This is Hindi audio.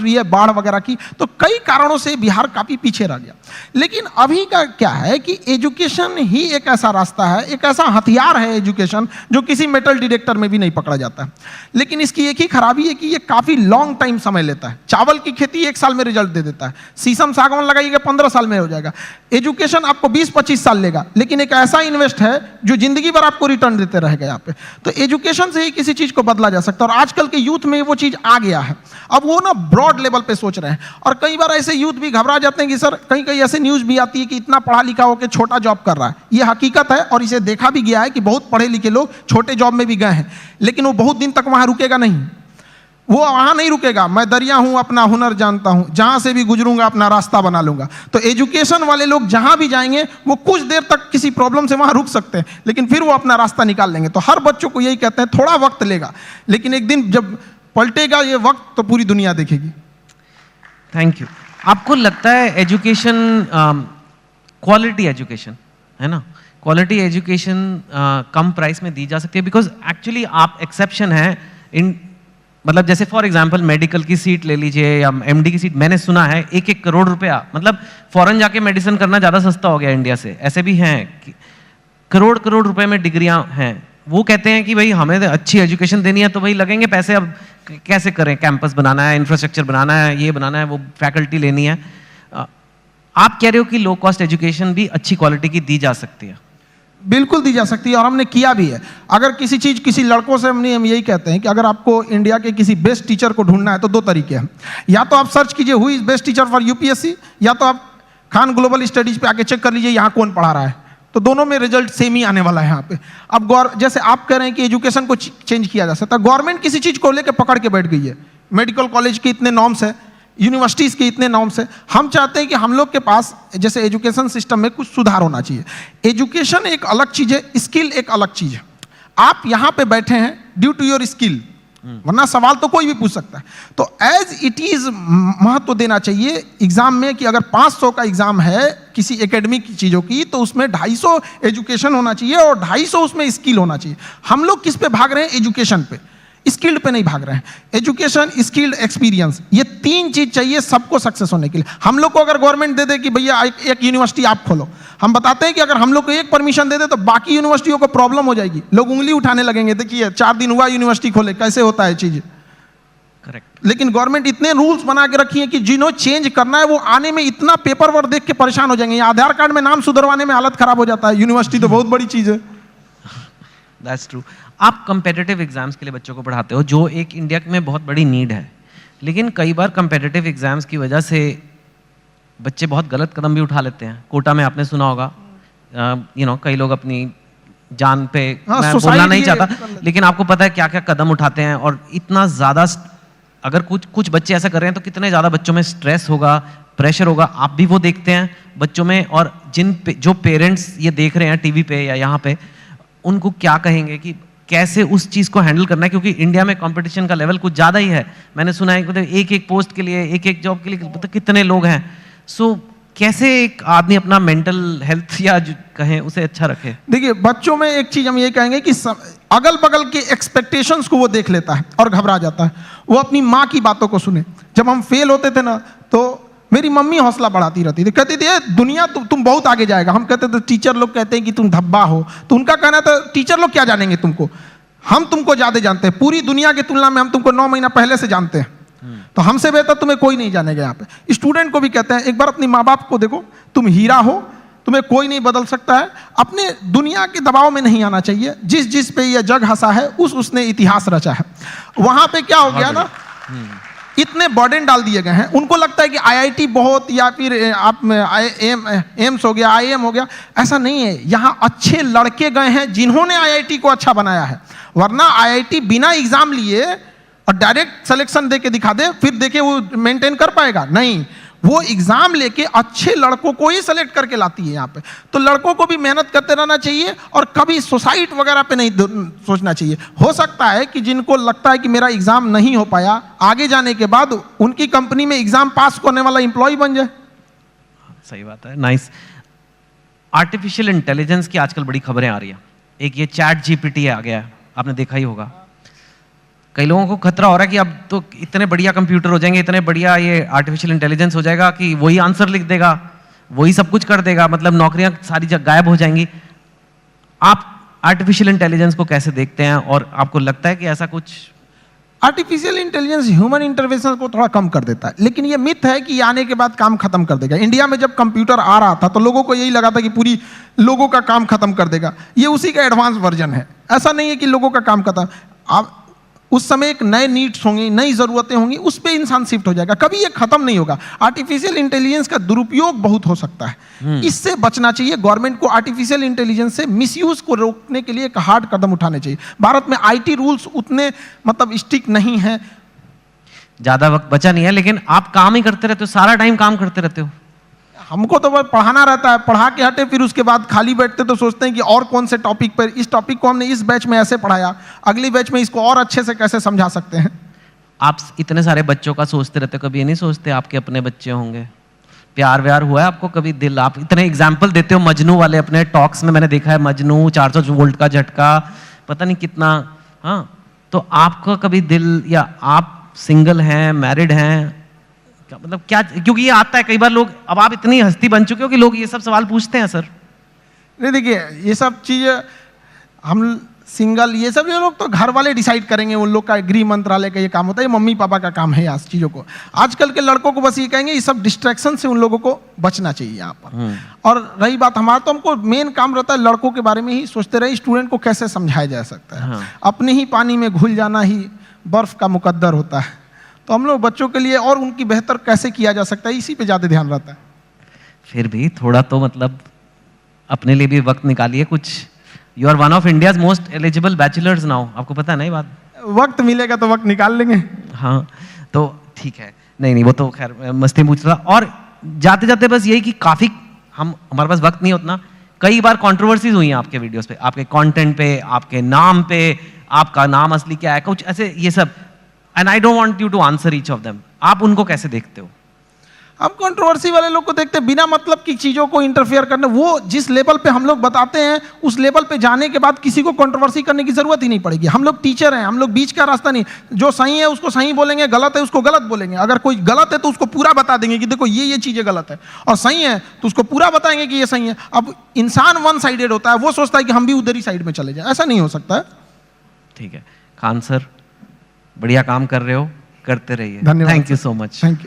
रही है बाढ़ वगैरह की, तो कई कारणों से बिहार काफी पीछे रह गया। लेकिन अभी का क्या है कि एजुकेशन ही एक ऐसा रास्ता है, एक ऐसा हथियार है एजुकेशन, जो किसी मेटल डिटेक्टर में भी नहीं पकड़ा जाता है। लेकिन इसकी एक ही खराबी है कि ये काफी लॉन्ग टाइम समय लेता है। चावल की खेती 1 साल में रिजल्ट दे देता है, शीशम सागवान लगाइएगा 15 साल में हो जाएगा। एजुकेशन आपको 20-25 साल लेगा, लेकिन एक ऐसा इन्वेस्ट है जो जिंदगी भर आपको रिटर्न देते रहेगा यहाँ पे। तो एजुकेशन से ही किसी चीज को बदला जा सकता है, और आजकल के यूथ में वो चीज आ गया है। अब वो ना ब्रॉड लेवल पे सोच रहे हैं, और कई बार ऐसे यूथ भी घबरा जाते हैं कि सर कहीं कहीं ऐसे न्यूज भी आती है कि इतना पढ़ा लिखा होकर छोटा जॉब कर रहा है। ये हकीकत है, और इसे देखा भी गया है कि बहुत पढ़े लिखे लोग छोटे जॉब में भी गए हैं, लेकिन वो बहुत दिन तक वहां रुकेगा नहीं, वो वहां नहीं रुकेगा। मैं दरिया हूं, अपना हुनर जानता हूं, जहां से भी गुजरूंगा अपना रास्ता बना लूंगा। तो एजुकेशन वाले लोग जहां भी जाएंगे वो कुछ देर तक किसी प्रॉब्लम से वहां रुक सकते हैं, लेकिन फिर वो अपना रास्ता निकाल लेंगे। तो हर बच्चों को यही कहते हैं, थोड़ा वक्त लेगा, लेकिन एक दिन जब पलटेगा ये वक्त तो पूरी दुनिया देखेगी। Thank you. आपको लगता है एजुकेशन, क्वालिटी एजुकेशन है ना, क्वालिटी एजुकेशन कम प्राइस में दी जा सकती है? बिकॉज एक्चुअली आप एक्सेप्शन है इन, मतलब जैसे फॉर एग्जांपल मेडिकल की सीट ले लीजिए या एमडी की सीट, मैंने सुना है 1-1 करोड़ रुपया, मतलब फॉरेन जाके मेडिसिन करना ज़्यादा सस्ता हो गया इंडिया से। ऐसे भी हैं कि करोड़ रुपए में डिग्रियां हैं। वो कहते हैं कि भाई हमें अच्छी एजुकेशन देनी है तो भाई लगेंगे पैसे, अब कैसे करें, कैंपस बनाना है, इंफ्रास्ट्रक्चर बनाना है, ये बनाना है, वो फैकल्टी लेनी है। आप कह रहे हो कि लो कॉस्ट एजुकेशन भी अच्छी क्वालिटी की दी जा सकती है? बिल्कुल दी जा सकती है, और हमने किया भी है। अगर किसी चीज, किसी लड़कों से हम यही कहते हैं कि अगर आपको इंडिया के किसी बेस्ट टीचर को ढूंढना है तो 2 तरीके हैं। या तो आप सर्च कीजिए who is best teacher for UPSC, या तो आप खान ग्लोबल स्टडीज पे आके चेक कर लीजिए यहाँ कौन पढ़ा रहा है, तो दोनों में रिजल्ट सेम ही आने वाला है यहाँ पे। अब जैसे आप कह रहे हैं कि एजुकेशन को चेंज किया जा सकता है, गवर्नमेंट किसी चीज को लेकर पकड़ के बैठ गई है। मेडिकल कॉलेज के इतने नॉर्म्स है, यूनिवर्सिटीज़ के इतने नॉर्म्स है। हम चाहते हैं कि हम लोग के पास जैसे एजुकेशन सिस्टम में कुछ सुधार होना चाहिए। एजुकेशन एक अलग चीज़ है, स्किल एक अलग चीज़ है। आप यहाँ पे बैठे हैं ड्यू टू योर स्किल, वरना सवाल तो कोई भी पूछ सकता है। तो एज इट इज महत्व देना चाहिए एग्जाम में कि अगर 500 का एग्जाम है किसी एकेडमिक चीज़ों की, तो उसमें 250 एजुकेशन होना चाहिए और 250 उसमें स्किल होना चाहिए। हम लोग किस पे भाग रहे हैं? एजुकेशन पे, स्किल्ड पे नहीं भाग रहे हैं। एजुकेशन, स्किल्ड, एक्सपीरियंस, ये 3 चीज चाहिए सबको सक्सेस होने के लिए। हम लोग को अगर गवर्नमेंट दे दे कि भैया एक यूनिवर्सिटी आप खोलो, हम बताते हैं कि अगर हम लोग को एक परमिशन दे दे तो बाकी यूनिवर्सिटियों को प्रॉब्लम हो जाएगी, लोग उंगली उठाने लगेंगे, देखिए 4 दिन हुआ यूनिवर्सिटी खोले, कैसे होता है चीज। करेक्ट। लेकिन गवर्नमेंट इतने रूल्स बना के रखी है कि जिन्हों चेंज करना है वो आने में इतना पेपर वर्क देख के परेशान हो जाएंगे। आधार कार्ड में नाम सुधरवाने में हालत खराब हो जाता है, यूनिवर्सिटी तो बहुत बड़ी चीज है। That's true. आप कंपेटिटिव एग्जाम्स के लिए बच्चों को पढ़ाते हो, जो एक इंडिया में बहुत बड़ी नीड है, लेकिन कई बार कंपेटिटिव एग्जाम्स की वजह से बच्चे बहुत गलत कदम भी उठा लेते हैं। कोटा में आपने सुना होगा, कई लोग अपनी जान पे, मैं बोलना नहीं चाहता, लेकिन आपको पता है क्या क्या कदम उठाते हैं। और इतना ज़्यादा, अगर कुछ बच्चे ऐसा कर रहे हैं तो कितने ज़्यादा बच्चों में स्ट्रेस होगा, प्रेशर होगा, आप भी वो देखते हैं बच्चों में। और जो पेरेंट्स ये देख रहे हैं टीवी पे या यहाँ पे, उनको क्या कहेंगे कि कैसे उस चीज़ को हैंडल करना है? क्योंकि इंडिया में कंपटीशन का लेवल कुछ ज़्यादा ही है। मैंने सुना है कि एक पोस्ट के लिए, एक जॉब के लिए कितने लोग हैं। सो कैसे एक आदमी अपना मेंटल हेल्थ या कहें उसे अच्छा रखे? देखिए, बच्चों में एक चीज हम ये कहेंगे कि अगल बगल के एक्सपेक्टेशंस को वो देख लेता है और घबरा जाता है। वो अपनी माँ की बातों को सुने। जब हम फेल होते थे ना, तो मेरी मम्मी हौसला बढ़ाती रहती थी, कहती थी दुनिया तुम बहुत आगे जाएगा। हम कहते थे टीचर लोग कहते हैं कि तुम धब्बा हो, तो उनका कहना था टीचर लोग क्या जानेंगे तुमको, हम तुमको ज्यादा जानते हैं, पूरी दुनिया की तुलना में हम तुमको 9 महीना पहले से जानते हैं, तो हमसे बेहतर तुम्हें कोई नहीं जानेगा। यहाँ पे स्टूडेंट को भी कहते हैं एक बार अपनी माँ बाप को देखो, तुम हीरा हो, तुम्हें कोई नहीं बदल सकता है। अपने दुनिया के दबाव में नहीं आना चाहिए। जिस पे यह जग हंसा है उसने इतिहास रचा है। वहां पे क्या हो गया ना, इतने बर्डन डाल दिए गए हैं, उनको लगता है कि आईआईटी बहुत, या फिर आप एम्स हो गया, आईएम हो गया। ऐसा नहीं है, यहाँ अच्छे लड़के गए हैं जिन्होंने आईआईटी को अच्छा बनाया है। वरना आईआईटी बिना एग्जाम लिए और डायरेक्ट सिलेक्शन दे के दिखा दे, फिर देखे वो मेंटेन कर पाएगा? नहीं, वो एग्जाम लेके अच्छे लड़कों को ही सेलेक्ट करके लाती है यहाँ पे। तो लड़कों को भी मेहनत करते रहना चाहिए और कभी सुसाइड वगैरह पे नहीं सोचना चाहिए। हो सकता है कि जिनको लगता है कि मेरा एग्जाम नहीं हो पाया, आगे जाने के बाद उनकी कंपनी में एग्जाम पास करने वाला एम्प्लॉय बन जाए। सही बात है, नाइस। आर्टिफिशियल इंटेलिजेंस की आजकल बड़ी खबरें आ रही है। एक ये चैट जीपीटी आ गया है, आपने देखा ही होगा। कई लोगों को खतरा हो रहा है कि अब तो इतने बढ़िया कंप्यूटर हो जाएंगे, इतने बढ़िया ये आर्टिफिशियल इंटेलिजेंस हो जाएगा कि वही आंसर लिख देगा, वही सब कुछ कर देगा, मतलब नौकरियां सारी जगह गायब हो जाएंगी। आप आर्टिफिशियल इंटेलिजेंस को कैसे देखते हैं और आपको लगता है कि ऐसा कुछ? आर्टिफिशियल इंटेलिजेंस ह्यूमन इंटरवेंशन को थोड़ा कम कर देता है, लेकिन ये मिथ है कि आने के बाद काम खत्म कर देगा। इंडिया में जब कंप्यूटर आ रहा था तो लोगों को यही लगा था कि पूरी लोगों का काम खत्म कर देगा। ये उसी का एडवांस वर्जन है। ऐसा नहीं है कि लोगों का काम खत्म, आप उस समय एक नए नीड्स होंगी, नई ज़रूरतें होंगी, उस पर इंसान शिफ्ट हो जाएगा, कभी ये खत्म नहीं होगा। आर्टिफिशियल इंटेलिजेंस का दुरुपयोग बहुत हो सकता है, इससे बचना चाहिए। गवर्नमेंट को आर्टिफिशियल इंटेलिजेंस से मिसयूज को रोकने के लिए एक हार्ड कदम उठाने चाहिए। भारत में आईटी रूल्स उतने मतलब स्ट्रिक्ट नहीं हैं। ज़्यादा वक्त बचा नहीं है, लेकिन आप काम ही करते रहते हो, सारा टाइम काम करते रहते हो। हमको तो बस पढ़ाना रहता है, पढ़ा के हटे, फिर उसके बाद खाली बैठते तो सोचते हैं कि और कौन से टॉपिक पर, इस टॉपिक को हमने इस बैच में ऐसे पढ़ाया, अगली बैच में इसको और अच्छे से कैसे समझा सकते हैं। आप इतने सारे बच्चों का सोचते रहते हो, कभी ये नहीं सोचते आपके अपने बच्चे होंगे? प्यार व्यार हुआ है आपको कभी? दिल, आप इतने एग्जाम्पल देते हो मजनू वाले अपने टॉक्स में, मैंने देखा है मजनू, 400 वोल्ट का झटका, पता नहीं कितना। हाँ, तो आपका कभी दिल, या आप सिंगल हैं, मैरिड हैं, मतलब क्या? क्योंकि ये आता है कई बार, लोग, अब आप इतनी हस्ती बन चुके हो कि लोग ये सब सवाल पूछते हैं सर। नहीं देखिए, ये सब चीज़ हम सिंगल, ये सब लोग तो घर वाले डिसाइड करेंगे, उन लोग का गृह मंत्रालय का ये काम होता है, ये मम्मी पापा का काम है आज चीज़ों को। आजकल के लड़कों को बस ये कहेंगे, ये सब डिस्ट्रैक्शन से उन लोगों को बचना चाहिए यहाँ पर। और रही बात हमारा, तो हमको मेन काम रहता है लड़कों के बारे में ही सोचते रहे, स्टूडेंट को कैसे समझाया जा सकता है। अपने ही पानी में घुल जाना ही बर्फ का मुकद्दर होता है, तो हम लोग बच्चों के लिए और उनकी बेहतर कैसे किया जा सकता है, इसी पे ज़्यादा ध्यान रहता है। फिर भी थोड़ा तो मतलब अपने लिए भी वक्त निकालिए कुछ। You are one of India's most eligible bachelors now, आपको पता है ना ये बात? वक्त मिलेगा तो वक्त निकाल लेंगे। हाँ, तो ठीक है। नहीं, वो तो खैर मस्ती पूछ रहा। और जाते जाते बस यही कि काफ़ी हमारे पास वक्त नहीं उतना, कई बार कंट्रोवर्सीज हुई हैं आपके वीडियोस पे, आपके कंटेंट पे, आपके नाम पे, आपका नाम असली क्या है, कुछ ऐसे ये सब। And I don't want you to answer each of them. आप उनको कैसे देखते हो? हम कंट्रोवर्सी वाले लोग को देखते हैं, बिना मतलब की चीज़ों को इंटरफेयर करने, वो जिस लेवल पे हम लोग बताते हैं उस लेवल पे जाने के बाद किसी को कंट्रोवर्सी करने की जरूरत ही नहीं पड़ेगी। हम लोग टीचर हैं, हम लोग बीच का रास्ता नहीं, जो सही है उसको सही बोलेंगे, गलत है उसको गलत बोलेंगे। अगर कोई गलत है तो उसको पूरा बता देंगे कि देखो ये चीज़ें गलत है, और सही है तो उसको पूरा बताएंगे कि ये सही है। अब इंसान वन साइडेड होता है, वो सोचता है कि हम भी उधर ही साइड में चले जाए, ऐसा नहीं हो सकता है। ठीक है खान सर, बढ़िया काम कर रहे हो, करते रहिए। धन्यवाद। Thank you so much. Thank you.